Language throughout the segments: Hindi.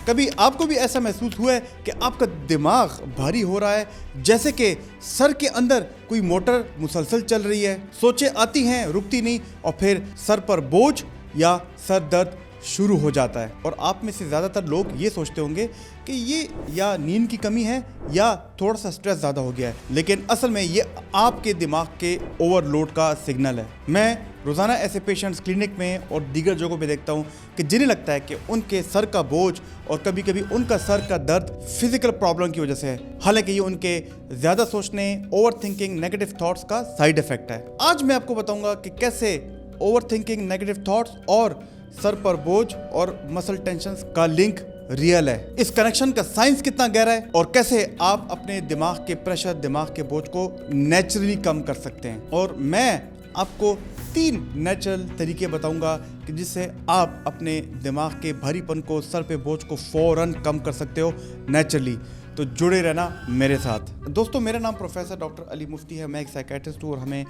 कभी आपको भी ऐसा महसूस हुआ है कि आपका दिमाग भारी हो रहा है, जैसे कि सर के अंदर कोई मोटर मुसलसल चल रही है, सोचें आती हैं रुकती नहीं और फिर सर पर बोझ या सर दर्द शुरू हो जाता है। और आप में से ज़्यादातर लोग ये सोचते होंगे कि ये या नींद की कमी है या थोड़ा सा स्ट्रेस ज़्यादा हो गया है, लेकिन असल में ये आपके दिमाग के ओवरलोड का सिग्नल है। मैं रोज़ाना ऐसे पेशेंट्स क्लिनिक में और दीगर जगहों पे देखता हूँ कि जिन्हें लगता है कि उनके सर का बोझ और कभी कभी उनका सर का दर्द फिजिकल प्रॉब्लम की वजह से है, हालांकि ये उनके ज़्यादा सोचने, ओवर थिंकिंग, नेगेटिव थॉट्स का साइड इफेक्ट है। आज मैं आपको बताऊंगा कि कैसे ओवर थिंकिंग, नेगेटिव थॉट्स और सर पर बोझ और मसल टेंशन का लिंक रियल है, इस कनेक्शन का साइंस कितना गहरा है और कैसे आप अपने दिमाग के प्रेशर, दिमाग के बोझ को नेचुरली कम कर सकते हैं। और मैं आपको 3 नेचुरल तरीके बताऊंगा कि जिससे आप अपने दिमाग के भारीपन को, सर पे बोझ को फौरन कम कर सकते हो नेचुरली। तो जुड़े रहना मेरे साथ। दोस्तों, मेरा नाम प्रोफेसर डॉक्टर अली मुफ्ती है। मैं एक साइकेट्रिस्ट हूँ और हमें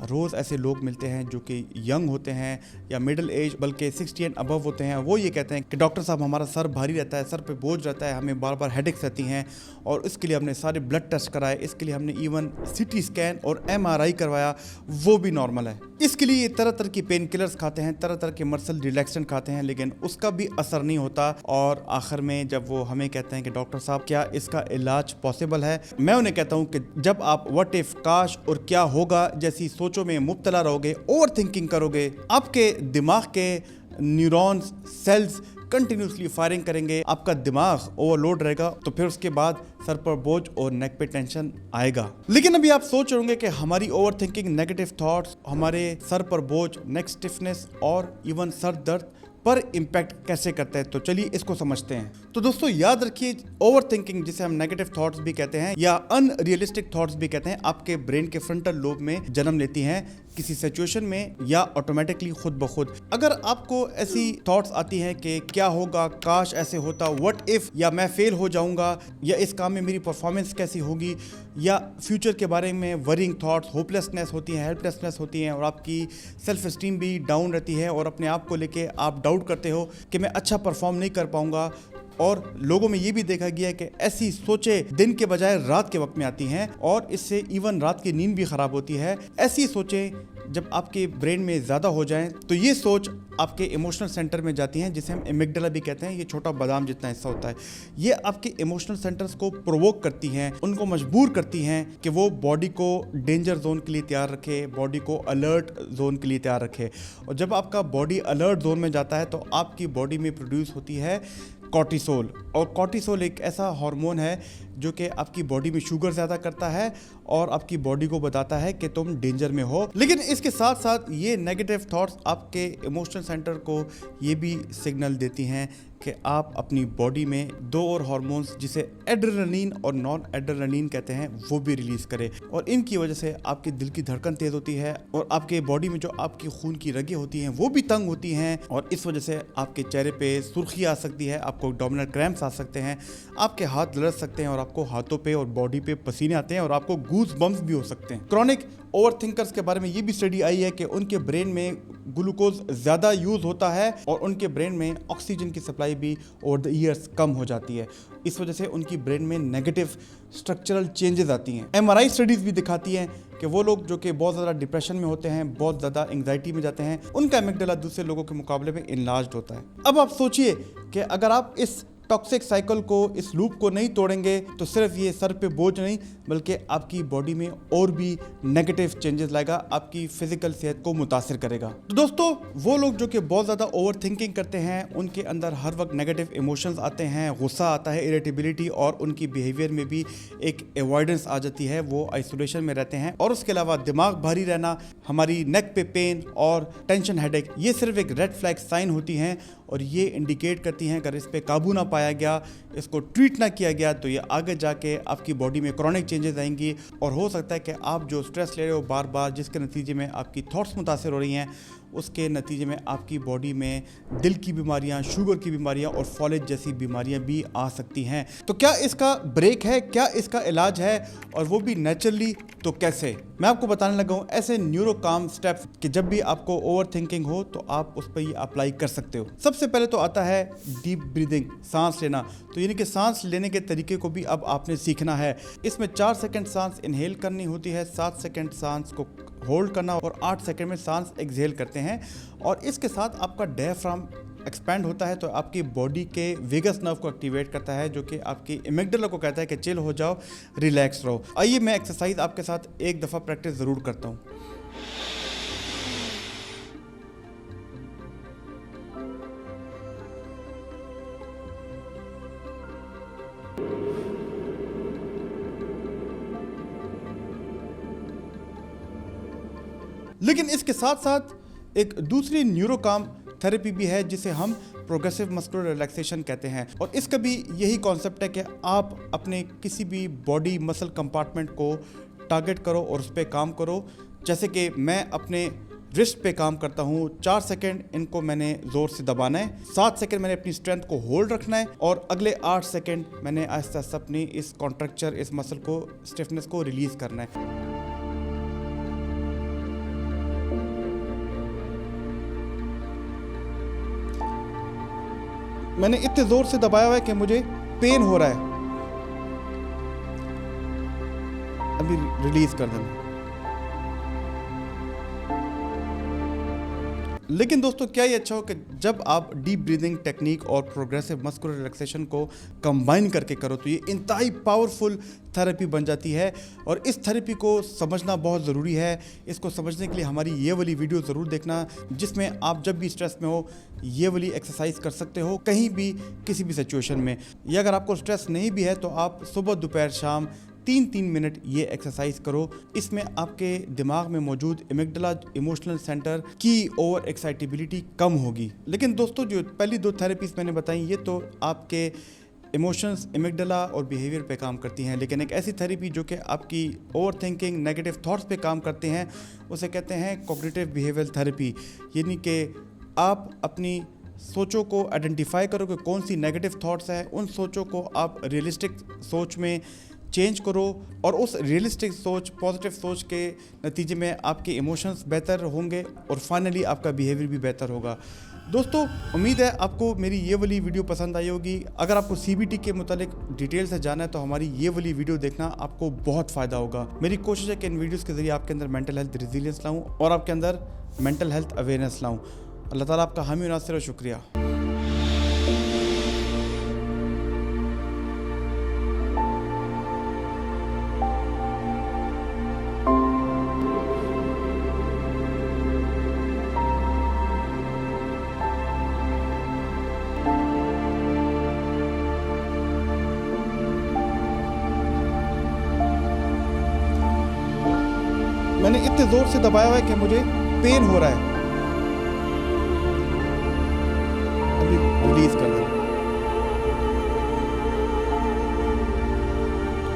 रोज़ ऐसे लोग मिलते हैं जो कि यंग होते हैं या मिडिल एज, बल्कि 60 एंड अबव होते हैं। वो ये कहते हैं कि डॉक्टर साहब, हमारा सर भारी रहता है, सर पे बोझ रहता है, हमें बार बार हेडेक्स रहती हैं और इसके लिए हमने सारे ब्लड टेस्ट कराए, इसके लिए हमने इवन CT स्कैन और MRI करवाया, वो भी नॉर्मल है। इसके लिए तरह तरह की पेन किलर्स खाते हैं, तरह तरह के मसल रिलैक्सेंट खाते हैं, लेकिन उसका भी असर नहीं होता। और आखिर में जब वो हमें कहते हैं कि डॉक्टर साहब क्या इसका इलाज पॉसिबल है, मैं उन्हें कहता हूँ कि जब आप व्हाट इफ, काश और क्या होगा जैसी सोचों में मुब्तला रहोगे, ओवर थिंकिंग करोगे, आपके दिमाग के न्यूरॉन्स, सेल्स कंटिन्यूसली फायरिंग करेंगे, आपका दिमाग ओवरलोड रहेगा, तो फिर उसके बाद सर पर बोझ और नेक पे टेंशन आएगा। लेकिन अभी आप सोच रहे होंगे कि हमारी ओवर थिंकिंग, नेगेटिव थॉट्स हमारे सर पर बोझ, नेक स्टिफनेस और इवन सर दर्द पर इम्पैक्ट कैसे करते हैं। तो चलिए इसको समझते हैं। तो दोस्तों, याद रखिए, ओवर थिंकिंग, जिसे हम नेगेटिव थॉट्स भी कहते हैं या अनरियलिस्टिक थॉट्स भी कहते हैं, आपके ब्रेन के फ्रंटल लोब में जन्म लेती हैं किसी सिचुएशन में या ऑटोमेटिकली खुद ब खुद। अगर आपको ऐसी थॉट्स आती हैं कि क्या होगा, काश ऐसे होता, व्हाट इफ, या मैं फेल हो जाऊंगा, या इस काम में मेरी परफॉर्मेंस कैसी होगी, या फ्यूचर के बारे में वरिंग थॉट्स, होपलेसनेस होती है, हेल्पलेसनेस होती हैं और आपकी सेल्फ एस्टीम भी डाउन रहती है और अपने आप को लेके आप डाउट करते हो कि मैं अच्छा परफॉर्म नहीं कर पाऊंगा। और लोगों में ये भी देखा गया है कि ऐसी सोचें दिन के बजाय रात के वक्त में आती हैं और इससे इवन रात की नींद भी खराब होती है। ऐसी सोचें जब आपके ब्रेन में ज़्यादा हो जाएं तो ये सोच आपके इमोशनल सेंटर में जाती हैं, जिसे हम एमिगडाला भी कहते हैं। ये छोटा बादाम जितना हिस्सा होता है। ये आपके इमोशनल सेंटर्स को प्रोवोक करती हैं, उनको मजबूर करती हैं कि वो बॉडी को डेंजर जोन के लिए तैयार रखे, बॉडी को अलर्ट जोन के लिए तैयार रखे। और जब आपका बॉडी अलर्ट जोन में जाता है तो आपकी बॉडी में प्रोड्यूस होती है कॉर्टिसोल। और कॉर्टिसोल एक ऐसा हार्मोन है जो कि आपकी बॉडी में शुगर ज़्यादा करता है और आपकी बॉडी को बताता है कि तुम डेंजर में हो। लेकिन इसके साथ साथ ये नेगेटिव थॉट्स आपके इमोशनल सेंटर को ये भी सिग्नल देती हैं कि आप अपनी बॉडी में 2 और हार्मोन्स, जिसे एड्रेनलिन और नॉन एड्रेनलिन कहते हैं, वो भी रिलीज करें। और इनकी वजह से आपके दिल की धड़कन तेज होती है और आपके बॉडी में जो आपकी खून की रगें होती हैं वो भी तंग होती हैं और इस वजह से आपके चेहरे पे सुर्खी आ सकती है, आपको एब्डोमिनल क्रैम्प्स आ सकते हैं, आपके हाथ लड़क सकते हैं और आपको हाथों पे और बॉडी पे पसीने आते हैं और आपको गूज बम्स भी हो सकते हैं। क्रॉनिक ओवर थिंकर्स के बारे में ये भी स्टडी आई है कि उनके ब्रेन में ग्लूकोज ज़्यादा यूज़ होता है और उनके ब्रेन में ऑक्सीजन की सप्लाई भी ओवर द ईयर्स कम हो जाती है। इस वजह से उनकी ब्रेन में नेगेटिव स्ट्रक्चरल चेंजेस आती हैं। MRI स्टडीज़ भी दिखाती हैं कि वो लोग जो कि बहुत ज़्यादा डिप्रेशन में होते हैं, बहुत ज़्यादा एंग्जाइटी में जाते हैं, उनका एमिगडाला दूसरे लोगों के मुकाबले में इनलार्ज्ड होता है। अब आप सोचिए कि अगर आप इस टॉक्सिक साइकिल को, इस लूप को नहीं तोड़ेंगे तो सिर्फ ये सर पे बोझ नहीं बल्कि आपकी बॉडी में और भी नेगेटिव चेंजेस लाएगा, आपकी फिजिकल सेहत को मुतासिर करेगा। तो दोस्तों, वो लोग जो कि बहुत ज़्यादा ओवर थिंकिंग करते हैं, उनके अंदर हर वक्त नेगेटिव इमोशंस आते हैं, गुस्सा आता है, इरिटेबिलिटी, और उनकी बिहेवियर में भी एक अवॉइडेंस आ जाती है, वो आइसोलेशन में रहते हैं। और उसके अलावा दिमाग भारी रहना, हमारी नेक पे पेन और टेंशन, हेडेक, ये सिर्फ एक रेड फ्लैग साइन होती हैं और ये इंडिकेट करती हैं अगर इस पे काबू ना पाया गया, इसको ट्रीट ना किया गया, तो ये आगे जाके आपकी बॉडी में क्रॉनिक चेंजेस आएंगी और हो सकता है कि आप जो स्ट्रेस ले रहे हो बार बार, जिसके नतीजे में आपकी थॉट्स मुतासिर हो रही हैं, उसके नतीजे में आपकी बॉडी में दिल की बीमारियां, शुगर की बीमारियां और फॉलेज जैसी बीमारियां भी आ सकती हैं। तो क्या इसका ब्रेक है, क्या इसका इलाज है, और वो भी नेचुरली? तो कैसे? मैं आपको बताने लगा हूँ ऐसे न्यूरो काम स्टेप्स कि जब भी आपको ओवर थिंकिंग हो तो आप उस पर ये अप्लाई कर सकते हो। सबसे पहले तो आता है डीप ब्रीदिंग, सांस लेना। तो यानी कि सांस लेने के तरीके को भी अब आपने सीखना है। इसमें 4 सेकंड सांस इनहेल करनी होती है, 7 सेकंड सांस को होल्ड करना और 8 सेकंड में सांस एक्सहेल करते हैं। और इसके साथ आपका डायफ्राम एक्सपैंड होता है, तो आपकी बॉडी के वेगस नर्व को एक्टिवेट करता है, जो कि आपकी एमिग्डाला को कहता है कि चिल हो जाओ, रिलैक्स रहो। आइए मैं एक्सरसाइज आपके साथ एक दफ़ा प्रैक्टिस ज़रूर करता हूँ। लेकिन इसके साथ साथ एक दूसरी न्यूरोकाम थेरेपी भी है जिसे हम प्रोग्रेसिव मस्कुलर रिलैक्सेशन कहते हैं। और इसका भी यही कॉन्सेप्ट है कि आप अपने किसी भी बॉडी मसल कंपार्टमेंट को टारगेट करो और उस पर काम करो। जैसे कि मैं अपने रिस्ट पे काम करता हूँ, 4 सेकंड इनको मैंने ज़ोर से दबाना है, 7 सेकंड मैंने अपनी स्ट्रेंथ को होल्ड रखना है और अगले 8 सेकंड मैंने आहिस्ता आहिस्ता अपनी इस कॉन्ट्रैक्चर, इस मसल को, स्टिफनेस को रिलीज़ करना है। मैंने इतने जोर से दबाया हुआ है कि मुझे पेन हो रहा है। अभी रिलीज कर देना। लेकिन दोस्तों क्या ये अच्छा हो कि जब आप डीप ब्रीदिंग टेक्निक और प्रोग्रेसिव मस्कुलर रिलैक्सेशन को कंबाइन करके करो तो ये इंतहाई पावरफुल थेरेपी बन जाती है। और इस थेरेपी को समझना बहुत ज़रूरी है। इसको समझने के लिए हमारी ये वाली वीडियो ज़रूर देखना, जिसमें आप जब भी स्ट्रेस में हो ये वाली एक्सरसाइज कर सकते हो, कहीं भी किसी भी सिचुएशन में। या अगर आपको स्ट्रेस नहीं भी है तो आप सुबह, दोपहर, शाम 3-3 मिनट ये एक्सरसाइज करो। इसमें आपके दिमाग में मौजूद एमिग्डाला, इमोशनल सेंटर की ओवर एक्साइटेबिलिटी कम होगी। लेकिन दोस्तों जो पहली 2 थेरेपीज मैंने बताई ये तो आपके इमोशंस, एमिग्डाला और बिहेवियर पे काम करती हैं। लेकिन एक ऐसी थेरेपी जो कि आपकी ओवर थिंकिंग, नेगेटिव थॉट्स पे काम करते हैं, उसे कहते हैं कॉग्निटिव बिहेवियर थेरेपी। यानी कि आप अपनी सोचों को आइडेंटिफाई करो कि कौन सी नेगेटिव थॉट्स है, उन सोचों को आप रियलिस्टिक सोच में चेंज करो और उस रियलिस्टिक सोच, पॉजिटिव सोच के नतीजे में आपके इमोशंस बेहतर होंगे और फाइनली आपका बिहेवियर भी बेहतर होगा। दोस्तों उम्मीद है आपको मेरी ये वाली वीडियो पसंद आई होगी। अगर आपको CBT के मुतालिक डिटेल से जाना है तो हमारी ये वाली वीडियो देखना, आपको बहुत फ़ायदा होगा। मेरी कोशिश है कि इन वीडियोज़ के ज़रिए आपके अंदर मेंटल हेल्थ रिजिलियंस लाऊँ और आपके अंदर मेंटल हेल्थ अवेयरनेस लाऊँ। अल्लाह ताला आपका हामी और नासिर, शुक्रिया। मैंने इतने जोर से दबाया हुआ है कि मुझे पेन हो रहा है। अभी रिलीज कर दो।